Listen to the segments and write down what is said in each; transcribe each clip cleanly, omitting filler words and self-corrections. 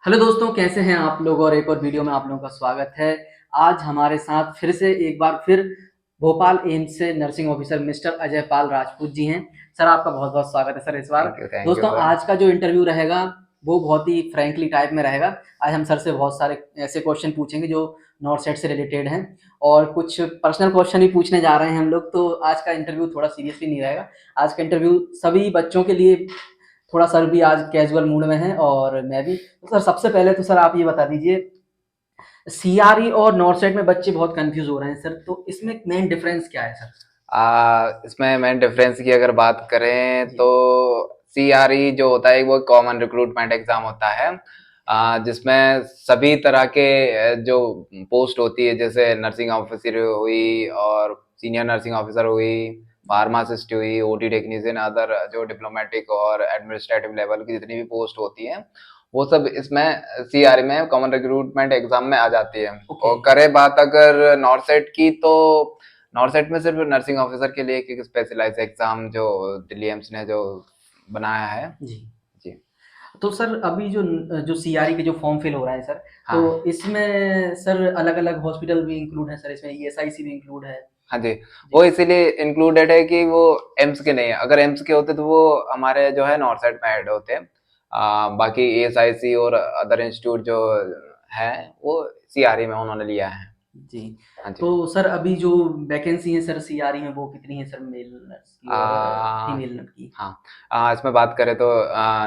Hello दोस्तों, कैसे हैं आप लोग। और एक और वीडियो में आप लोगों का स्वागत है। आज हमारे साथ फिर से एक बार फिर भोपाल एम्स से nursing officer mister Ajay Pal Rajput ji हैं। सर, आपका बहुत बहुत स्वागत है सर इस बार। थैंक यू दोस्तों, सर। आज का जो इंटरव्यू रहेगा वो बहुत ही फ्रैंकली टाइप में रहेगा। आज हम सर से बहुत सारे ऐसे क्वेश्चन पूछेंगे जो नॉर्थ सेट से रिलेटेड हैं, और कुछ पर्सनल क्वेश्चन भी पूछने जा रहे हैं हम लोग। तो आज का इंटरव्यू थोड़ा सीरियसली नहीं रहेगा। आज का इंटरव्यू सभी बच्चों के लिए, थोड़ा सर भी आज कैजुअल मूड में हैं और मैं भी। तो सर, सबसे पहले तो सर आप ये बता दीजिए, सीआरई और नॉर्थ साइड में बच्चे बहुत कंफ्यूज हो रहे हैं सर, तो इसमें मेन डिफरेंस क्या है सर? इसमें मेन डिफरेंस की अगर बात करें जी। तो सीआरई जो होता है वो कॉमन रिक्रूटमेंट एग्जाम होता है, जिसमें सभी तरह के जो पोस्ट होती है, जैसे नर्सिंग ऑफिसर हुई और सीनियर नर्सिंग ऑफिसर हुई, फार्मासिस्ट हुई, ओटी टेक्नीशियन, अदर जो डिप्लोमेटिक और एडमिनिस्ट्रेटिव लेवल की जितनी भी पोस्ट होती हैं, वो सब इसमें सीआरई में कॉमन रिक्रूटमेंट एग्जाम में आ जाती है। ओके। और करे बात अगर नॉर्थ सेट की, तो नॉर्थ सेट में सिर्फ नर्सिंग ऑफिसर के लिए एक स्पेशलाइज एग्जाम जो दिल्ली एम्स ने जो बनाया है। जी। जी। तो सर, अभी जो जो सीआरई के जो फॉर्म फिल हो रहा है सर, तो हाँ। इसमें सर अलग अलग हॉस्पिटल भी इंक्लूड है सर, इसमें ईएसआईसी भी इंक्लूड है। हाँ जी। वो जी। इसीलिए इंक्लूडेड है कि वो एम्स के नहीं है। अगर एम्स के होते तो वो हमारे जो है नॉर्थ साइड में ऐड होते हैं। बाकी एएसआईसी और अदर इंस्टीट्यूट जो है वो सीआरई में उन्होंने लिया है। जी। हाँ जी। तो सर, अभी जो वैकेंसी है सर सीआरई में, वो कितनी है सर, मेल नर्स की और आ, फीमेल नर्स की? हाँ। इसमें बात करें तो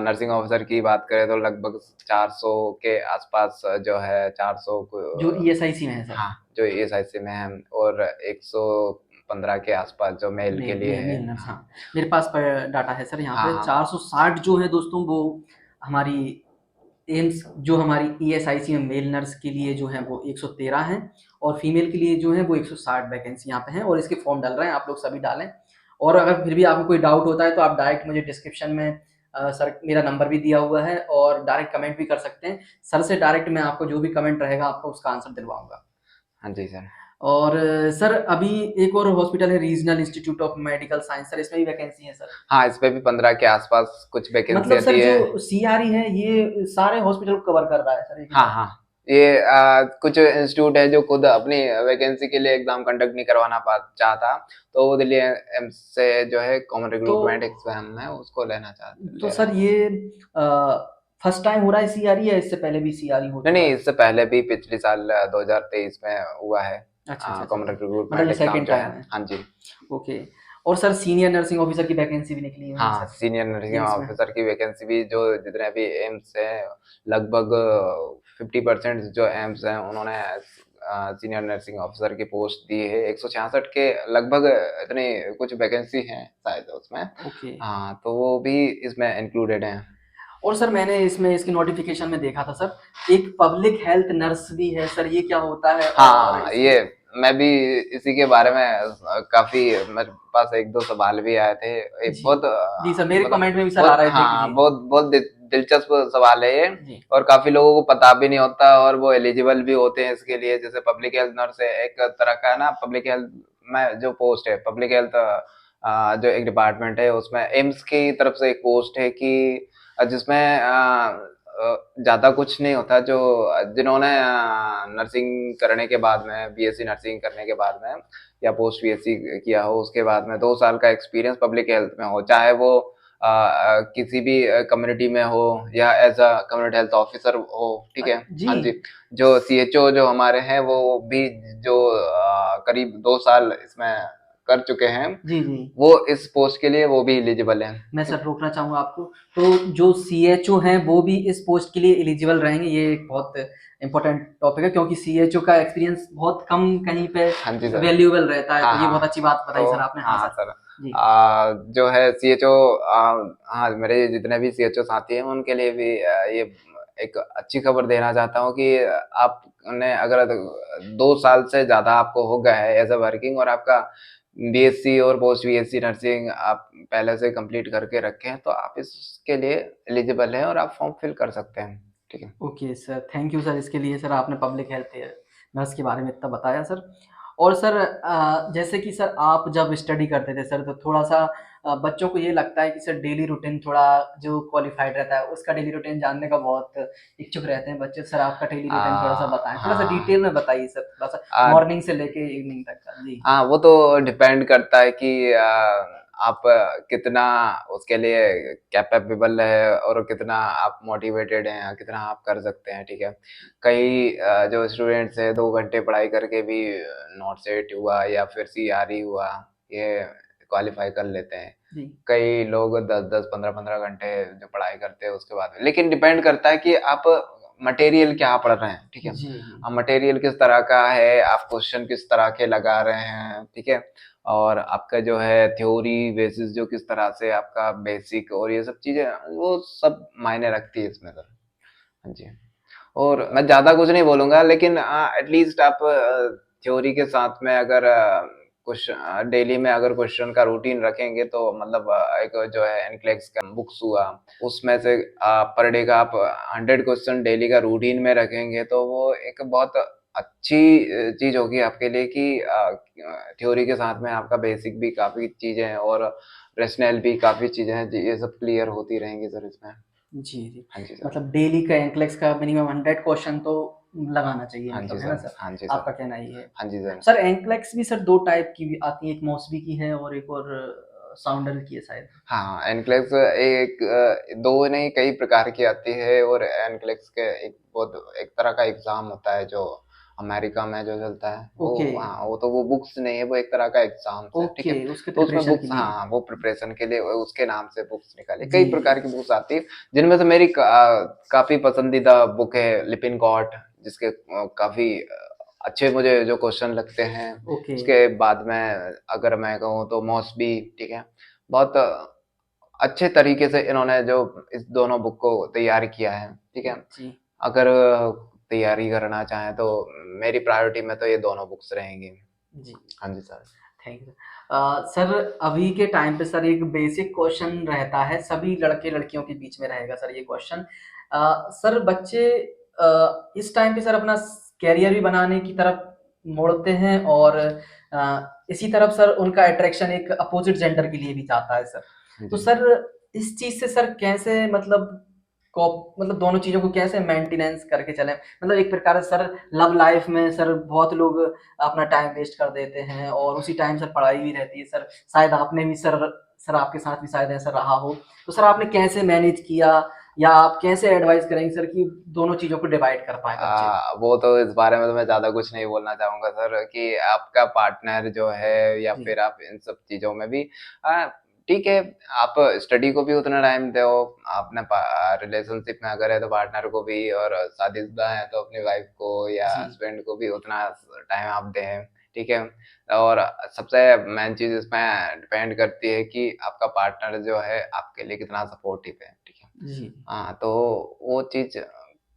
नर्सिंग ऑफिसर की बात करें तो लगभग 400 के आसपास जो है, 400 को। जो ईएसआईसी में है सर? हाँ, जो एएसआईसी में है, और 115 के आसपास जो मेल के लिए है। मेल नर्स, हाँ। हाँ। मेरे पास डाटा है सर यहाँ हाँ। पे हाँ। 460 जो है दोस्तों, वो हमारी एम्स, जो हमारी ईएसआईसी में मेल नर्स के लिए जो है वो 113 हैं, और फीमेल के लिए जो है वो 160 वैकेंसी यहाँ पे हैं, और इसके फॉर्म डल रहे हैं, आप लोग सभी डालें। और अगर फिर भी आपको कोई डाउट होता है तो आप डायरेक्ट मुझे डिस्क्रिप्शन में सर मेरा नंबर भी दिया हुआ है, और डायरेक्ट कमेंट भी कर सकते हैं। सर से डायरेक्ट मैं आपको जो भी कमेंट रहेगा आपको उसका आंसर दिलवाऊंगा। हाँ जी सर। और सर, अभी एक और हॉस्पिटल है regional institute of medical science sir, इसमें भी वैकेंसी है सर? हाँ, इस पे भी 15 के आसपास कुछ वैकेंसी मतलब आती सर, है। जो सीआरई है ये सारे हॉस्पिटल को कवर कर रहा है सर एक ही हाँ, साथ? हाँ। ये कुछ इंस्टीट्यूट है जो खुद अपनी वैकेंसी के लिए एग्जाम कंडक्ट नहीं करवाना चाहता, तो वो दिल्ली एम्स से जो है कॉमन तो रिक्रूटमेंट एग्जाम है उसको लेना चाहते तो ले रहा सर, है। ये फर्स्ट टाइम हो रहा है सीआरई, या इससे पहले भी सीआरई हो नहीं, चुका नहीं, है? इससे पहले भी पिछले साल 2023 में हुआ है। अच्छा, अच्छा, अच्छा, कॉमन अच्छा। मतलब रिक्रूटमेंट ये एग्जाम सेकंड जो टाइम है। है। हाँ जी। ओके। और सर, सीनियर नर्सिंग ऑफिसर की वैकेंसी भी निकली होंगी हाँ, सर सीनियर नर्सिंग एम्स में? ऑफिसर की वैकेंसी भी जो जितने भी एम्स है, लगभग 50% जो एम्स हैं उन्होंने सीनियर नर्सिंग ऑफिसर की पोस्ट दी है। 166 के लगभग इतनी कुछ वैकेंसी हैं शायद उसमें। ओके। हाँ, तो वो भी इसमें इंक्लूडेड हैं। और सर, मैंने इसमें इसकी नोटिफिकेशन में देखा था सर, एक पब्लिक हेल्थ नर्स भी है सर, ये क्या होता है? और हाँ, इसकी? ये मैं भी इसी के बारे में काफी मेरे पास एक दो सवाल भी आए थे। एक जी। बहुत जी सर, मेरे मतलब कमेंट में भी सर आ बहुत, रहे थे कि हाँ, जी। बहुत बहुत दिलचस्प सवाल है ये। जी। और काफी लोगों को पता भी नहीं होता, और वो एलिजिबल भी होते हैं इसके लिए। जैसे पब्लिक हेल्थ नर्स है, एक तरह का है ना, पब्लिक हेल्थ में जो पोस्ट है, पब्लिक हेल्थ जो एक डिपार्टमेंट है, उसमें एम्स की तरफ से एक पोस्ट है कि जिसमें ज्यादा कुछ नहीं होता। जो जिन्होंने नर्सिंग करने के बाद में, बीएससी नर्सिंग करने के बाद में, या पोस्ट बीएससी किया हो, उसके बाद में 2 साल का एक्सपीरियंस पब्लिक हेल्थ में हो, चाहे वो किसी भी कम्युनिटी में हो या as a community health officer हो। ठीक है। जी। हाँ जी। जो सीएचओ जो हमारे हैं वो भी जो करीब 2 साल इसमें कर चुके हैं, जी। जी। वो इस पोस्ट के लिए वो भी एलिजिबल हैं। मैं सर रोकना चाहूँगा आपको। तो जो सीएचओ हैं वो भी इस पोस्ट के लिए एलिजिबल रहेंगे, ये एक बहुत इम्पोर्टेंट टॉपिक है, क्योंकि सीएचओ का एक्सपीरियंस बहुत कम कहीं पे हाँ जी सर। वैल्यूएबल रहता है। हाँ, तो ये बहुत हाँ। अच्छी बात बताई तो सर आपने। हाँ हाँ सर। सर। जी। जो है सीएचओ, हाँ, मेरे जितने भी सीएचओ साथी हैं उनके लिए भी ये एक अच्छी खबर देना चाहता हूँ कि आपने अगर 2 साल से ज़्यादा आपको हो गया है एज अ वर्किंग, और आपका बीएससी और पोस्ट बीएससी नर्सिंग आप पहले से कंप्लीट करके रखे हैं, तो आप इसके लिए एलिजिबल हैं और आप फॉर्म फिल कर सकते हैं। ठीक है। Okay sir, thank you sir इसके लिए। सर, आपने पब्लिक हेल्थ नर्स के बारे में इतना बताया सर। और सर, जैसे कि सर आप जब स्टडी करते थे सर, तो थोड़ा सा बच्चों को ये लगता है कि सर डेली रूटीन थोड़ा जो क्वालिफाइड रहता है उसका डेली रूटीन जानने का बहुत इच्छुक रहते हैं बच्चे। सर आपका डेली रूटीन थोड़ा सा बताएं, थोड़ा सा हाँ डिटेल में बताइए सर, थोड़ा सा आ, मॉर्निंग से लेके इवनिंग तक का। जी हाँ वो तो डिपेंड करता है कि आप कितना उसके लिए कैपेबल है और कितना आप मोटिवेटेड हैं, कितना आप कर सकते हैं। ठीक है, कई जो स्टूडेंट्स हैं 2 घंटे पढ़ाई करके भी नॉट सेट हुआ या फिर सीआरई हुआ, ये क्वालिफाई कर लेते हैं। जी कई लोग 10-10 15-15 घंटे जो पढ़ाई करते हैं उसके बाद, लेकिन डिपेंड करता है कि आप मटेरियल क्या पढ़ रहे हैं। ठीक है, जी जी अब मटेरियल किस तरह का है, आप क्वेश्चन किस तरह के लगा रहे हैं। ठीक है, और आपका जो है थ्योरी बेसिस जो किस तरह से आपका बेसिक और ये सब चीजें, वो सब मायने रखती है इसमें सर। हाँ जी, और मैं ज्यादा कुछ नहीं बोलूंगा, लेकिन एटलीस्ट आप थ्योरी के साथ में अगर कुछ डेली में अगर क्वेश्चन का रूटीन रखेंगे तो मतलब एक जो है एनक्लेक्स का बुक्स हुआ, उसमें से पर डे का आप 100 क्वेश्चन डेली का रूटीन में रखेंगे तो वो एक बहुत अच्छी चीज होगी आपके लिए कि थ्योरी के साथ में आपका बेसिक भी काफी चीजें हैं और रेशनल भी काफी चीजें हैं, ये सब क्लियर होती रहेंगी सर इसमें। जी जी। हाँ जी सर। मतलब डेली का एंक्लेक्स का मिनिमम 100 क्वेश्चन तो लगाना चाहिए, हाँ जी मतलब है ना सर। सर? हाँ जी आपका सर। कहना ये है। हाँ जी सर। सर एंक्लेक्स भी सर 2 टाइप की भी आती है, एक मॉसबी की है और एक और साउंडर की है शायद। हाँ, एनक्लेक्स एक दो नहीं कई प्रकार की आती है, और एनक्लेक्स के एक बहुत एक तरह का एग्जाम होता है जो अमेरिका में जो चलता है वो। ओके, हाँ वो तो वो बुक्स नहीं है, वो एक तरह का एग्जाम है। ठीक ओके, है, उसके तो उसमें प्रिपरेशन के बुक्स, लिए। हाँ वो प्रिपरेशन के लिए उसके नाम से बुक्स निकाली, जी, कई जी। प्रकार की बुक्स आती है, जिनमें से मेरी काफी पसंदीदा बुक है लिपिन कॉट, जिसके काफी अच्छे मुझे जो क्वेश्चन लगते हैं। ओके। उसके बाद में अगर मैं कहूँ तो मॉसबी। ठीक है, बहुत अच्छे तरीके से इन्होंने जो इस दोनों बुक को तैयार किया है। ठीक है, जी, अगर तैयारी करना चाहें तो मेरी प्रायोरिटी में तो ये दोनों बुक्स रहेंगी। जी। हाँ जी सर। Thank you. सर अभी के टाइम पे सर एक बेसिक क्वेश्चन रहता है, सभी लड़के लड़कियों के बीच में रहेगा सर ये क्वेश्चन। सर बच्चे इस टाइम पे सर अपना कैरियर भी बनाने की तरफ मोड़ते हैं और इसी तरफ सर उनका अट्रैक्शन एक अपोजिट जेंडर के लिए भी जाता है सर। तो जी। सर इस चीज से सर कैसे मतलब मतलब दोनों चीजों को कैसे मेंटेनेंस करके चलें? मतलब एक प्रकार से सर लव लाइफ में सर बहुत लोग अपना टाइम वेस्ट कर देते हैं और उसी टाइम सर पढ़ाई भी रहती है सर। शायद आपने भी सर आपके साथ भी शायद ऐसा रहा हो। तो सर आपने कैसे मैनेज किया या आप कैसे एडवाइस करेंगे सर कि दोनों चीज़ों को डिवाइड कर पाएँ बच्चे? वो तो इस बारे में तो मैं ज्यादा कुछ नहीं बोलना चाहूंगा सर, कि आपका पार्टनर जो है या जी, फिर आप इन सब चीजों में भी आ, ठीक है, आप स्टडी को भी उतना टाइम दो, अपने रिलेशनशिप में अगर है तो पार्टनर को भी, और शादीशुदा है तो अपनी वाइफ को या जी, हस्बैंड को भी उतना टाइम आप दें। ठीक है, और सबसे मेन चीज इसमें डिपेंड करती है कि आपका पार्टनर जो है आपके लिए कितना सपोर्टिव है। ठीक है, जी। हाँ तो वो चीज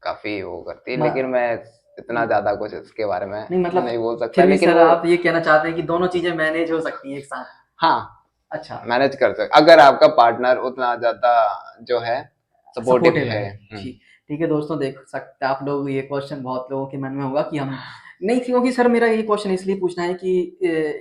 काफी वो करती है, म लेकिन मैं इतना ज्यादा कुछ इसके बारे में नहीं मतलब नहीं बोल सकता, फिर भी लेकिन सर वो आप ये कहना चाहते हैं कि दोनों चीज़ें मैनेज हो सकती हैं एक साथ? हाँ अच्छा। मैनेज कर सकते अगर आपका पार्टनर उतना ज्यादा जो है सपोर्टिव सपोर्टिव है। है। ठीक ठीक है दोस्तों, देख सकते आप लोग ये क्वेश्चन बहुत लोगों के मन में होगा कि हम नहीं, क्योंकि सर मेरा ये क्वेश्चन इसलिए पूछना है कि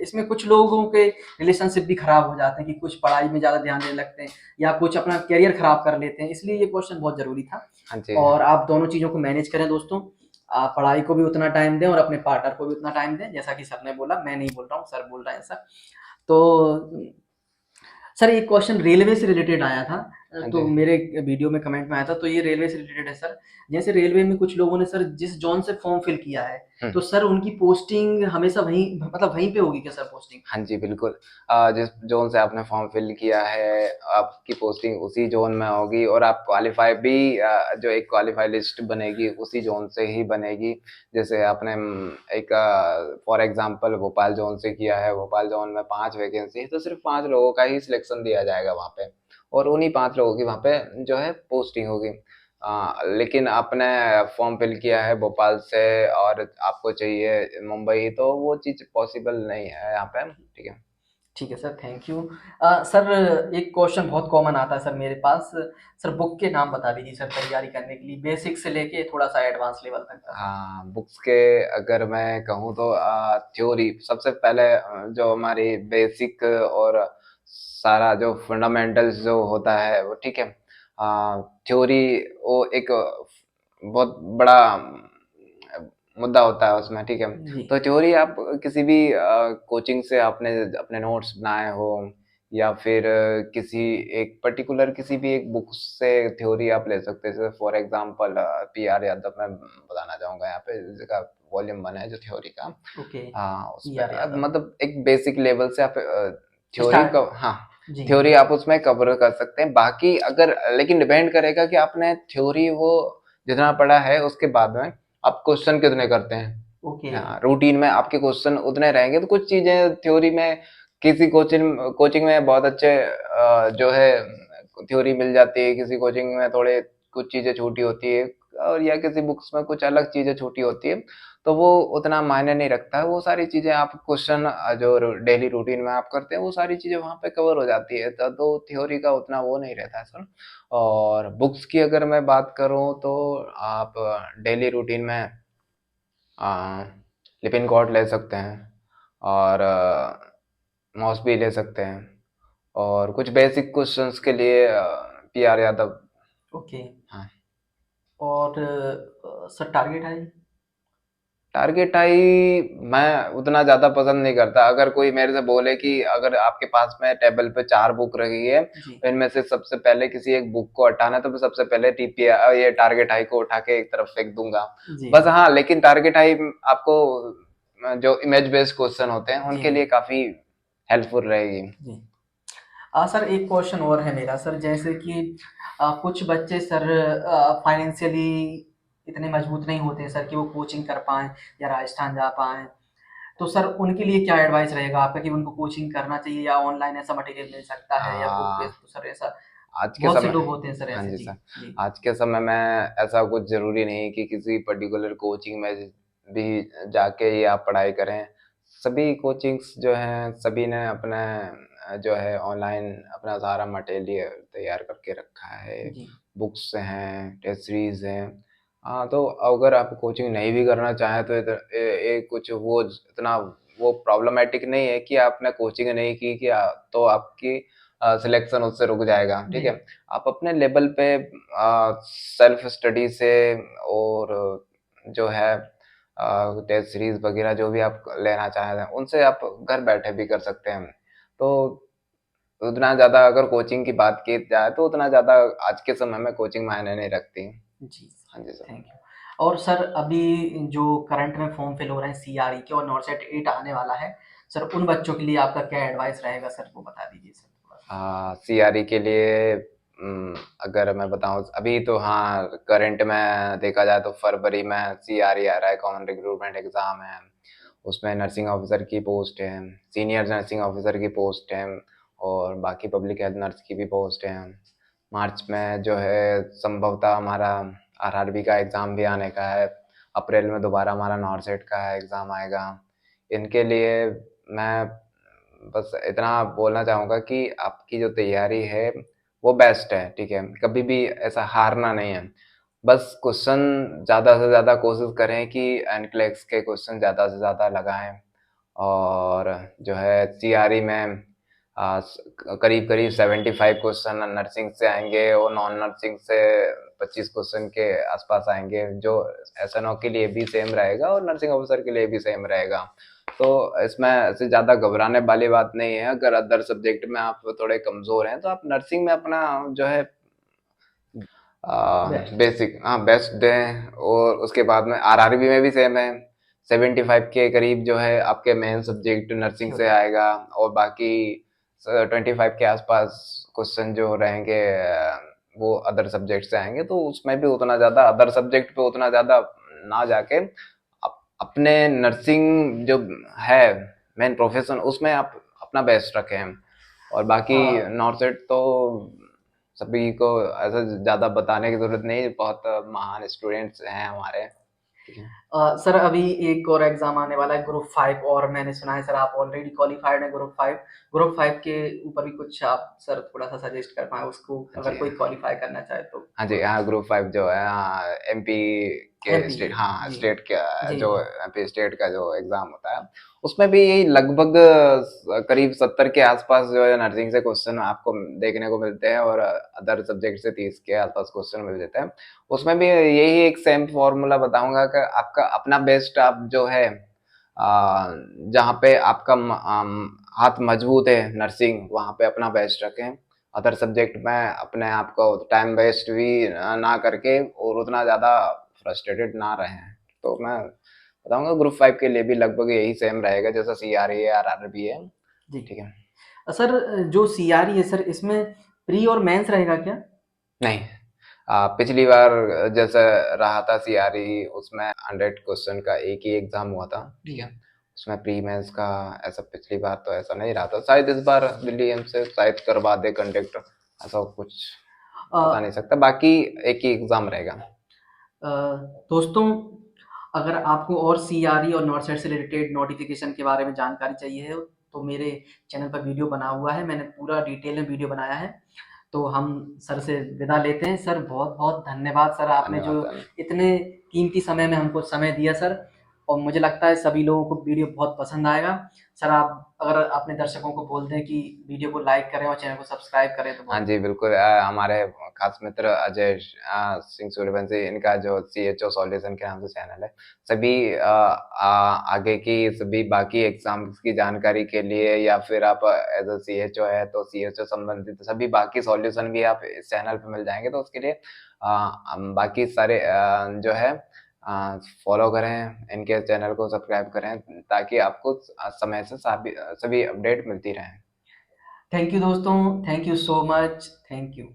इसमें कुछ लोगों के रिलेशनशिप भी खराब हो जाते हैं कि कुछ पढ़ाई में ज़्यादा ध्यान देने लगते हैं या कुछ अपना करियर खराब कर लेते हैं, इसलिए ये क्वेश्चन बहुत ज़रूरी था। हाँ जी। और आप दोनों चीज़ों को मैनेज करें दोस्तों। आप पढ़ाई को भी उतना टाइम दें और अपने पार्टनर को भी उतना टाइम दें, जैसा कि सर ने बोला, मैं नहीं बोल रहा हूँ, सर बोल रहे हैं ऐसा। तो सर एक क्वेश्चन रेलवे से रिलेटेड आया था। हाँ तो जी। मेरे वीडियो में कमेंट में आया था, तो ये रेलवे से रिलेटेड है सर। जैसे रेलवे में कुछ लोगों ने सर जिस जॉन से फॉर्म फिल किया है, तो सर उनकी पोस्टिंग हमेशा वहीं मतलब वहीं पे होगी क्या सर पोस्टिंग? हाँ जी, बिल्कुल। जिस ज़ोन से आपने फॉर्म फिल किया है, आपकी पोस्टिंग उसी ज़ोन में होगी, और आप क्वालीफ़ाई भी जो एक क्वालीफ़ाई लिस्ट बनेगी, उसी ज़ोन से ही बनेगी। जैसे आपने एक फॉर एग्ज़ाम्पल भोपाल ज़ोन से किया है, भोपाल ज़ोन में 5 वैकेंसी है, तो सिर्फ़ 5 लोगों का ही सिलेक्शन दिया जाएगा वहाँ पे, और उन्हीं 5 लोगों की वहाँ पे जो है पोस्टिंग होगी। लेकिन आपने फॉर्म फिल किया है भोपाल से और आपको चाहिए मुंबई, तो वो चीज़ पॉसिबल नहीं है यहाँ पे। ठीक है। ठीक है सर, थैंक यू। सर एक क्वेश्चन बहुत कॉमन आता है सर मेरे पास। सर बुक के नाम बता दीजिए सर तैयारी करने के लिए, बेसिक से लेके थोड़ा सा एडवांस लेवल तक का सर। हाँ, बुक्स के अगर मैं कहूँ तो थ्योरी सबसे पहले जो हमारी बेसिक और सारा जो फंडामेंटल्स जो होता है वो, ठीक है। थ्योरी वो एक बहुत बड़ा मुद्दा होता है उसमें, ठीक है। जी। तो थ्योरी आप किसी भी कोचिंग से आपने अपने नोट्स बनाए हो, या फिर किसी एक पर्टिकुलर किसी भी एक बुक से थ्योरी आप ले सकते हैं। जैसे for example P R Yadav मैं बताना चाहूंगा यहाँ पे, जिसका वॉल्यूम 1 है जो थ्योरी का। ओके। उस पी पे आर यादव। मतलब एक बेसिक लेवल से आप थ्योरी स्टार्ट। का, हाँ, जी। थ्योरी आप उसमें कवर कर सकते हैं। बाकी अगर, लेकिन डिपेंड करेगा कि आपने थ्योरी वो जितना पढ़ा है उसके बाद में आप क्वेश्चन कितने करते हैं। ओके। हाँ, रूटीन में आपके क्वेश्चन उतने रहेंगे तो कुछ चीजें थ्योरी में किसी कोचिंग कोचिंग में बहुत अच्छे जो है थ्योरी मिल जाती है, किसी कोचिंग में थोड़े कुछ चीजें छूटी होती है, और या किसी बुक्स में कुछ अलग चीजें छूटी होती है, तो वो उतना मायने नहीं रखता है। वो सारी चीजें आप क्वेश्चन जो डेली रूटीन में आप करते हैं वो सारी चीजें वहां पे कवर हो जाती है, तो थ्योरी का उतना वो नहीं रहता है सर। और बुक्स की अगर मैं बात करूं तो आप डेली रूटीन में लिपिन कोड ले सकते हैं, और मॉस भी ले सकते हैं, और कुछ बेसिक क्वेश्चंस के लिए पी आर यादव। ओके। हाँ, और सर टारगेट है। टारगेट आई मैं उतना ज्यादा पसंद नहीं करता। अगर कोई मेरे से बोले कि अगर आपके पास में टेबल पे 4 बुक रखी है, जी। इनमें से सबसे पहले किसी एक बुक को हटाना है, तो मैं सबसे पहले ये टारगेट हाई को उठा के एक तरफ फेंक दूंगा। जी। बस हाँ, लेकिन टारगेट हाई आपको जो इमेज बेस्ड क्वेश्चन होते हैं जी। उनके लिए काफी हेल्पफुल रहेगी। जी। सर एक क्वेश्चन और है मेरा सर, जैसे कि कुछ बच्चे सर फाइनेंशियली इतने मजबूत नहीं होते हैं सर कि वो कोचिंग कर पाएँ या राजस्थान जा पाएँ। तो सर उनके लिए क्या एडवाइस रहेगा आपका कि उनको कोचिंग करना चाहिए या ऑनलाइन ऐसा मटेरियल मिल सकता है या बुक बेस्ड? आ, तो सर ऐसा आज के बहुत से समय, लोग होते हैं सर हाँ ऐसे। जी जी। सर, जी। आज के समय में ऐसा कुछ ज़रूरी नहीं कि किसी पर्टिकुलर कोचिंग में भी जाके ही आप पढ़ाई करें। सभी कोचिंग्स जो हैं, सभी ने अपने जो है ऑनलाइन अपना सारा मटेरियल तैयार करके रखा है। जी। बुक्स हैं, टेस्ट सीरीज़ हैं। हाँ, तो अगर आप कोचिंग नहीं भी करना चाहें तो कुछ वो इतना वो प्रॉब्लमेटिक नहीं है कि आपने कोचिंग नहीं की कि तो आपकी सिलेक्शन उससे रुक जाएगा, ठीक जी। है। आप अपने लेवल पे सेल्फ स्टडी से, और जो है टेस्ट सीरीज वगैरह जो भी आप लेना चाहते हैं उनसे आप घर बैठे भी कर सकते हैं। तो उतना ज़्यादा अगर कोचिंग की बात की जाए तो उतना ज़्यादा आज के समय में कोचिंग मायने नहीं रखती। जी हाँ जी सर, सर। Thank you. और सर अभी जो करंट में फॉर्म फिल हो रहे हैं सीआरई के और नॉर्सेट 8 आने वाला है, सर उन बच्चों के लिए आपका क्या एडवाइस रहेगा सर, वो बता दीजिए सर थोड़ा-सा? सीआरई के लिए अगर मैं बताऊं अभी तो, हाँ, करंट में देखा जाए तो फरवरी में सीआरई आ रहा है, कॉमन रिक्रूटमेंट एग्जाम है। उसमें नर्सिंग ऑफिसर की पोस्ट है, सीनियर नर्सिंग ऑफिसर की पोस्ट है, और बाकी पब्लिक हेल्थ नर्स की भी पोस्ट है। मार्च में जो है संभवतः हमारा आरआरबी का एग्ज़ाम भी आने का है। अप्रैल में दोबारा हमारा नॉर्सेट का एग्ज़ाम आएगा। इनके लिए मैं बस इतना बोलना चाहूँगा कि आपकी जो तैयारी है वो बेस्ट है, ठीक है। कभी भी ऐसा हारना नहीं है। बस क्वेश्चन ज़्यादा से ज़्यादा कोशिश करें कि एनक्लेक्स के क्वेश्चन ज़्यादा से ज़्यादा लगाएं, और जो है सीआरई में करीब करीब 75 क्वेश्चन नर्सिंग से आएंगे, और नॉन नर्सिंग से 25 क्वेश्चन के आसपास आएंगे, जो एसएनओ के लिए भी सेम रहेगा और नर्सिंग ऑफिसर के लिए भी सेम रहेगा। तो इसमें ऐसे ज़्यादा घबराने वाली बात नहीं है। अगर अदर सब्जेक्ट में आप थोड़े कमज़ोर हैं तो आप नर्सिंग में अपना जो है बेस्ट। बेसिक, हाँ, बेस्ट दें। और उसके बाद में आरआरबी में भी सेम है, 75 के करीब जो है आपके मेन सब्जेक्ट नर्सिंग से थ्योरी। आएगा, और बाकी 25 के आसपास क्वेश्चन जो रहेंगे वो अदर सब्जेक्ट से आएंगे। तो उसमें भी उतना ज़्यादा अदर सब्जेक्ट पे उतना ज़्यादा ना जाके अपने नर्सिंग जो है मेन प्रोफेशन उसमें आप अपना बेस्ट रखें। और बाकी अ, नॉर्सेट तो सभी को ऐसा ज़्यादा बताने की ज़रूरत नहीं, बहुत महान स्टूडेंट्स हैं हमारे, ठीक है। सर अभी एक और एग्ज़ाम आने वाला है ग्रुप 5, और मैंने सुना है सर आप ऑलरेडी क्वालिफाइड हैं ग्रुप 5। ग्रुप 5 के ऊपर भी कुछ आप सर थोड़ा-सा सजेस्ट कर पाएँ उसको, हाँ अगर जी, कोई क्वालिफ़ाई करना चाहे तो? हाँ जी, हाँ, ग्रुप 5 जो है, हाँ, एमपी के एमपी स्टेट, के, हाँ, जी स्टेट का जी जो जी एमपी स्टेट का जो एग्जाम होता है, उसमें भी यही लगभग करीब 70 के आसपास जो है नर्सिंग से क्वेश्चन आपको देखने को मिलते हैं, और अदर सब्जेक्ट से 30 के आसपास क्वेश्चन मिल जाते हैं। उसमें भी यही एक सेम फॉर्मूला बताऊंगा कि आपका अपना बेस्ट आप जो है जहाँ पे आपका हाथ मजबूत है नर्सिंग, वहाँ पे अपना बेस्ट रखें। अदर सब्जेक्ट में अपने आप को टाइम वेस्ट भी ना करके और उतना ज़्यादा फ्रस्ट्रेटेड ना रहें। तो मैं बताऊंगा ग्रुप 5 के लिए भी लगभग यही सेम रहेगा जैसा CRE है, RRB है। जी। ठीक है। सर जो सीआरई है सर, इसमें प्री और मेंस रहेगा क्या? नहीं, पिछली बार जैसे रहा था CRE, उसमें 100 क्वेश्चन का एक ही एग्जाम हुआ था। जी। ठीक है। उसमें प्री मेंस का ऐसा पिछली बार तो ऐसा नहीं रहा था, शायद इस बार दिल्ली एम्स से शायद करवा दे कंडक्ट, ऐसा कुछ अ, बता नहीं सकता, बाकी एक ही एग्जाम रहेगा। अ, दोस्तों, अगर आपको और सीआरई और नॉर्थ साइड से रिलेटेड नोटिफिकेशन के बारे में जानकारी चाहिए है, तो मेरे चैनल पर वीडियो बना हुआ है, मैंने पूरा डिटेल में वीडियो बनाया है। तो हम सर से विदा लेते हैं। सर बहुत बहुत धन्यवाद सर, आपने जो धन्यवाद धन्यवाद। इतने कीमती समय में हमको समय दिया सर, और मुझे लगता है सभी लोगों को वीडियो बहुत पसंद आएगा। सर आप अगर अपने दर्शकों को बोल दें कि वीडियो को लाइक करें और चैनल को सब्सक्राइब करें तो हाँ बहुत। जी, बिल्कुल। हमारे खास मित्र अजय सिंह सूर्यवंशी, इनका जो CHO सॉल्यूशन के नाम से चैनल है, सभी आगे की सभी बाकी एग्जाम्स की जानकारी के लिए, या फिर आप एज अ CHO है तो CHO संबंधित सभी बाकी सॉल्यूशन भी आप इस चैनल पे मिल जाएंगे। तो उसके लिए हम बाकी सारे जो है फॉलो करें, इनके चैनल को सब्सक्राइब करें, ताकि आपको समय से सभी सभी अपडेट मिलती रहें। थैंक यू दोस्तों, thank you so much, thank you.